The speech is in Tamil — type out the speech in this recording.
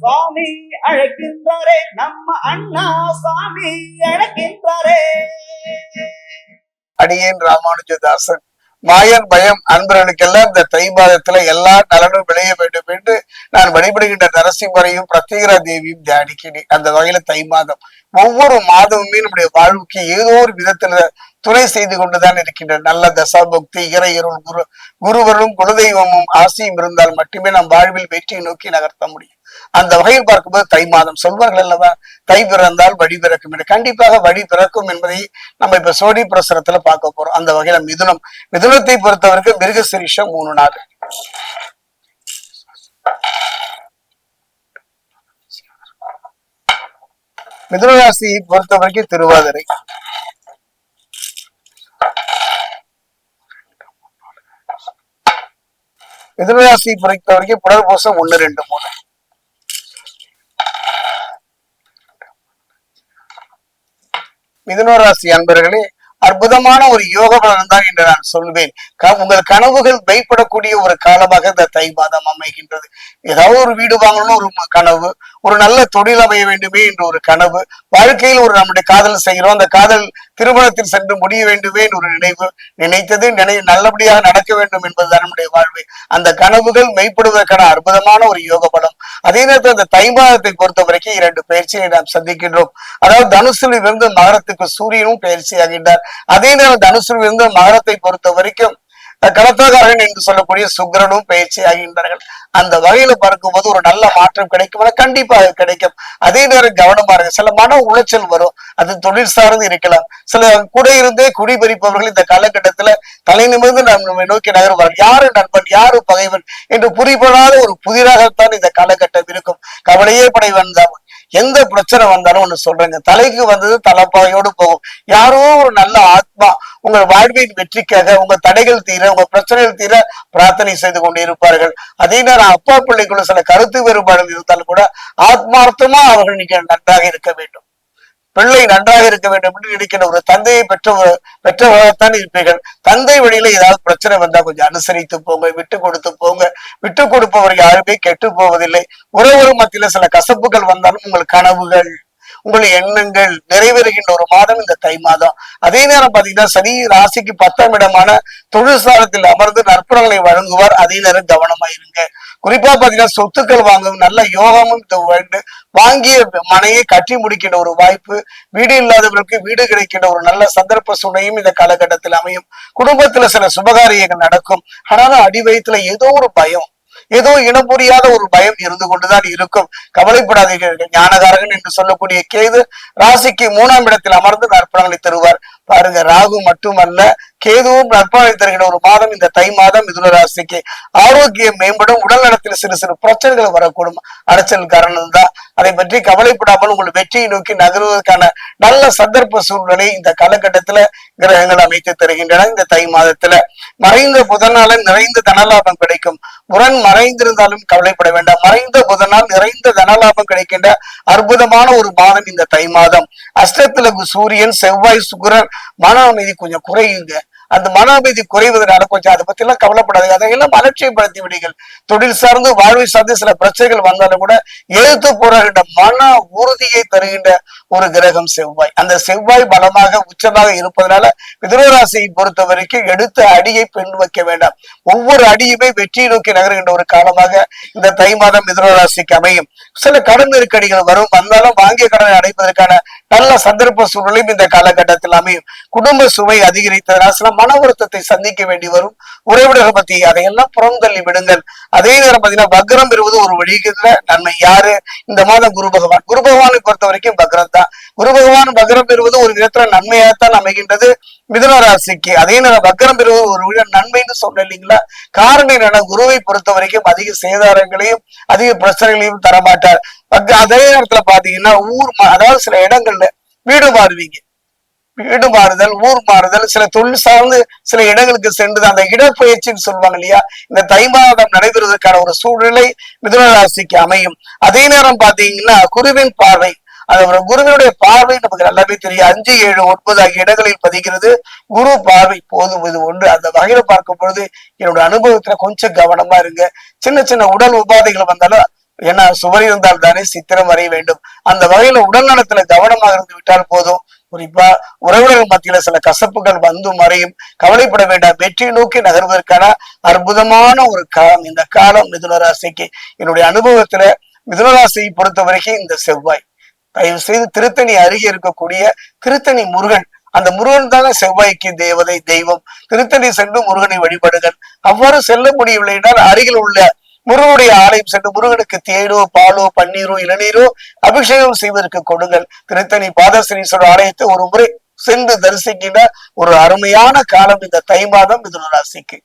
சாமி அழைக்கின்றாரே, நம்ம அண்ணா சாமி அழைக்கின்றாரே. அடியேன் ராமானுஜதாசன். மாயன் பயம் அன்பர்களுக்கெல்லாம் இந்த தை மாதத்துல எல்லா நலனும் விளைய வேண்டும் என்று நான் வழிபடுகின்ற நரசிம்மரையும் பிரத்யேகரா தேவியும் தியானிக்கிறேன். அந்த வகையில தை மாதம் ஒவ்வொரு மாதமுமே நம்முடைய வாழ்வுக்கு ஏதோ ஒரு விதத்துல துணை செய்து கொண்டுதான் இருக்கின்ற நல்ல தசாபக்தி இறையருள் குருவரும் குலதெய்வமும் ஆசையும் இருந்தால் மட்டுமே நம் வாழ்வில் வெற்றியை நோக்கி நகர்த்த முடியும். அந்த வகையில் பார்க்கும்போது தை மாதம் சொல்வார்கள் அல்லவா, தை பிறந்தால் வழி பிறக்கும் என்று. கண்டிப்பாக வழி பிறக்கும் என்பதை நம்ம இப்ப சோடி பிரசுரத்துல பார்க்க போறோம். அந்த வகையில மிதுனத்தை பொறுத்தவரைக்கும் மிருகசிரீஷம் 3 நாள். மிதுன ராசியை பொறுத்த வரைக்கும் திருவாதிரை, மிதுன ராசியை பொறுத்த வரைக்கும் புனர்பூசம் 1, 2, 3. மிதுன ராசி அன்பர்களே, அற்புதமான ஒரு யோக பலன் தான் என்று நான் சொல்வேன். உங்கள் கனவுகள் மெய்ப்படக்கூடிய ஒரு காலமாக இந்த தை மாதம் அமைகின்றது. ஏதாவது ஒரு வீடு வாங்கணும்னு ஒரு கனவு, ஒரு நல்ல தொழில் அமைய வேண்டுமே என்று ஒரு கனவு, வாழ்க்கையில் ஒரு நம்முடைய காதல் செய்கிறோம், அந்த காதல் திருமணத்தில் சென்று முடிய வேண்டுமே என்று ஒரு நினைவு, நினைத்தது நல்லபடியாக நடக்க வேண்டும் என்பதுதான் நம்முடைய வாழ்வு. அந்த கனவுகள் மெய்ப்படுவதற்கான அற்புதமான ஒரு யோக பலம். அதே நேரத்தில் அந்த தை மாதத்தை பொறுத்த வரைக்கும் 2 பயிற்சியை நாம் சந்திக்கின்றோம். அதாவது தனுசில் இருந்து மகரத்துக்கு சூரியனும் பயிற்சி ஆகின்றார். அதே நேரம் தனுசில் இருந்து மகரத்தை பொறுத்த வரைக்கும் கடத்தகாரன் என்று சொல்லக்கூடிய சுக்கிரனும் பயிற்சி ஆகின்றார்கள். அந்த வகையில பார்க்கும்போது ஒரு நல்ல மாற்றம் கிடைக்கும், கண்டிப்பாக கிடைக்கும். அதே நேரம் கவனமா இருக்கு. சில மன உளைச்சல் வரும், அது தொழில் சார்ந்து இருக்கலாம். சில கூட இருந்தே குடிபெறிப்பவர்கள் இந்த காலகட்டத்துல தலை நிமிர்ந்து நம்ம நோக்கி நகர்வார்கள். யாரு நண்பன் யாரு பகைவன் என்று புரிபடாத ஒரு புதிராகத்தான் இந்த காலகட்டம் இருக்கும். கவலையே படை வந்தால் எந்த பிரச்சனை வந்தாலும் ஒண்ணு சொல்றேங்க, தலைக்கு வந்தது தலைப்பாகையோடு போகும். யாரோ ஒரு நல்ல ஆத்மா உங்கள் வாழ்வின் வெற்றிக்காக, உங்க தடைகள் தீர, உங்க பிரச்சனைகள் தீர பிரார்த்தனை செய்து கொண்டு இருப்பார்கள். அதே நேரம் அப்பா பிள்ளைக்குள்ள சில கருத்து வேறுபாடுகள் இருந்தாலும் கூட ஆத்மார்த்தமா அவர்கள் நீங்க நன்றாக இருக்க வேண்டும், பிள்ளை நன்றாக இருக்க வேண்டும் என்று நினைக்கிற ஒரு தந்தையை பெற்றவர்களாகத்தான் இருப்பீர்கள். தந்தை வழியில ஏதாவது பிரச்சனை வந்தா கொஞ்சம் அனுசரித்து போங்க, விட்டு கொடுத்து போங்க. விட்டு கொடுப்பவர் யாருமே கெட்டு போவதில்லை. உறவு மத்தியில சில கசப்புகள் வந்தாலும் உங்கள் கனவுகள் உங்கள் எண்ணங்கள் நிறைவேறுகின்ற ஒரு மாதம் இந்த தை மாதம். அதே நேரம் பாத்தீங்கன்னா சனி ராசிக்கு 10ஆம் இடமான தொழிற்சாலத்தில் அமர்ந்து நற்புறங்களை வழங்குவார். அதே நேரம் கவனமாயிருங்க. குறிப்பா பாத்தீங்கன்னா சொத்துக்கள் வாங்கும் நல்ல யோகமும் வாங்கிய மனையை கட்டி முடிக்கின்ற ஒரு வாய்ப்பு, வீடு இல்லாதவர்களுக்கு வீடு கிடைக்கின்ற ஒரு நல்ல சந்தர்ப்ப சூழ்நிலையும் இந்த காலகட்டத்தில் அமையும். குடும்பத்துல சில சுபகாரியங்கள் நடக்கும். ஆனாலும் அடி வயிற்றுல ஏதோ ஒரு பயம், ஏதோ இனம் புரியாத ஒரு பயம் இருந்து கொண்டுதான் இருக்கும். கவலைப்படாதீர்கள். ஞானகாரகன் என்று சொல்லக்கூடிய கேது ராசிக்கு 3ஆம் இடத்தில் அமர்ந்து நற்பலன்களை தருவார். பாருங்க, ராகு மட்டுமல்ல கேதுவும் நற்பலனை தருகிற ஒரு மாதம் இந்த தை மாதம் மிதுன ராசிக்கு. ஆரோக்கியம் மேம்படும். உடல் நலத்தில் சிறு சிறு பிரச்சனைகள் வரக்கூடும். அடைச்சல் காரணம் தான். அதை பற்றி கவலைப்படாமல் உங்கள் வெற்றியை நோக்கி நகருவதற்கான நல்ல சந்தர்ப்ப சூழ்நிலை இந்த காலகட்டத்துல கிரகங்கள் அமைத்து தருகின்றன. இந்த தை மாதத்துல மறைந்த புதனால நிறைந்த தனலாபம் கிடைக்கும். முரண் மறைந்திருந்தாலும் கவலைப்பட வேண்டாம். மறைந்த புதனால் நிறைந்த தனலாபம் கிடைக்கின்ற அற்புதமான ஒரு மாதம் இந்த தை மாதம். அஷ்டத்துல சூரியன் செவ்வாய் சுக்கிரன், மன அமைதி கொஞ்சம் குறையுங்க. அந்த மன அமைதி குறைவதனால கொஞ்சம் அதை பத்தி எல்லாம் கவலைப்படாது, அதையெல்லாம் அலட்சியப்படுத்தி விடுங்கள். தொழில் சார்ந்து வாழ்வை சார்ந்து சில பிரச்சனைகள் வந்தாலும் கூட எழுத்து போராடுகின்ற மன உறுதியை தருகின்ற ஒரு கிரகம் செவ்வாய். அந்த செவ்வாய் பலமாக உச்சமாக இருப்பதனால மிதுனராசியை பொறுத்த வரைக்கும் எடுத்த அடியை பெண் வைக்க வேண்டாம். ஒவ்வொரு அடியுமே வெற்றியை நோக்கி நகர்கின்ற ஒரு காலமாக இந்த தை மாதம் மிதுனராசிக்கு அமையும். சில கடன் நெருக்கடிகள் வரும், வந்தாலும் வாங்கிய கடனை அடைப்பதற்கான நல்ல சந்தர்ப்ப சூழ்நிலையும் இந்த காலகட்டத்தில் அமையும். குடும்ப சுமை அதிகரித்ததனால் சில மன வருத்தத்தை சந்திக்க வேண்டி வரும். உறவினர்கள் பத்தி அதையெல்லாம் புறம் தள்ளி விடுங்கள். அதே நேரம் பாத்தீங்கன்னா வக்ரம் பெறுவது ஒரு வழிகிற நன்மை. யாரு இந்த மாதம் குரு பகவான். குரு பகவானை பொறுத்த வரைக்கும் வக்ரம் தான். குரு பகவான் வக்ரம் பெறுவது ஒரு விதத்துல நன்மையாகத்தான் அமைகின்றது மிதுன ராசிக்கு. அதே நேரம் வக்ரம் பெறுவது ஒரு விட நன்மைன்னு சொன்ன இல்லைங்களா. காரணம் என்னன்னா, குருவை பொறுத்த வரைக்கும் அதிக சேதாரங்களையும் அதிக பிரச்சனைகளையும் தரமாட்டார். அதே நேரத்துல பாத்தீங்கன்னா அதாவது சில இடங்கள்ல வீடு மாறுவீங்க. வீடு மாறுதல், ஊர் மாறுதல், சில தொழில் சார்ந்து சில இடங்களுக்கு சென்று அந்த இடப்பெயர்ச்சின்னு சொல்லுவாங்க இல்லையா, இந்த தை மாதம் நடைபெறுவதற்கான ஒரு சூழ்நிலை மிதுன ராசிக்கு அமையும். அதே நேரம் பாத்தீங்கன்னா குருவின் பார்வை, அது குருவினுடைய பார்வை நமக்கு நல்லாவே தெரியும். 5, 7, 9 ஆகிய இடங்களில் பதிகிறது குரு பார்வை. போதும் இது ஒன்று. அந்த வகையில பார்க்கும் பொழுது என்னோட அனுபவத்துல கொஞ்சம் கவனமா இருங்க. சின்ன சின்ன உடல் உபாதைகள் வந்தாலும் ஏன்னா சுவர் இருந்தால் தானே சித்திரம் வரைய வேண்டும். அந்த வகையில உடல் நலத்துல கவனமாக இருந்து விட்டால் போதும். குறிப்பா உறவுகள் மத்தியில சில கசப்புகள் வந்து மறையும். கவலைப்பட வேண்டாம். வெற்றியை நோக்கி நகர்வதற்கான அற்புதமான ஒரு காலம் இந்த காலம். மிதுன ராசிக்கு என்னுடைய அனுபவத்துல மிதுன ராசியை பொறுத்த வரைக்கும் இந்த செவ்வாய், தயவு செய்து திருத்தணி அருகே இருக்கக்கூடிய திருத்தணி முருகன், அந்த முருகன் தாங்க செவ்வாய்க்கு தேவதை தெய்வம். திருத்தணி சென்று முருகனை வழிபடுங்கள். அவ்வாறு செல்ல முடியவில்லை என்றால் அருகில் உள்ள முருகனுடைய ஆலயம் சென்று முருகனுக்கு தேனோ பாலோ பன்னீரோ இளநீரோ அபிஷேகம் செய்வதற்கு கொடுங்கள். திருத்தணி பாதசனீஸ்வரர் ஆலயத்தை ஒரு முறை சென்று தரிசிக்கின்ற ஒரு அருமையான காலம் இந்த தை மாதம் மிதுன ராசிக்கு.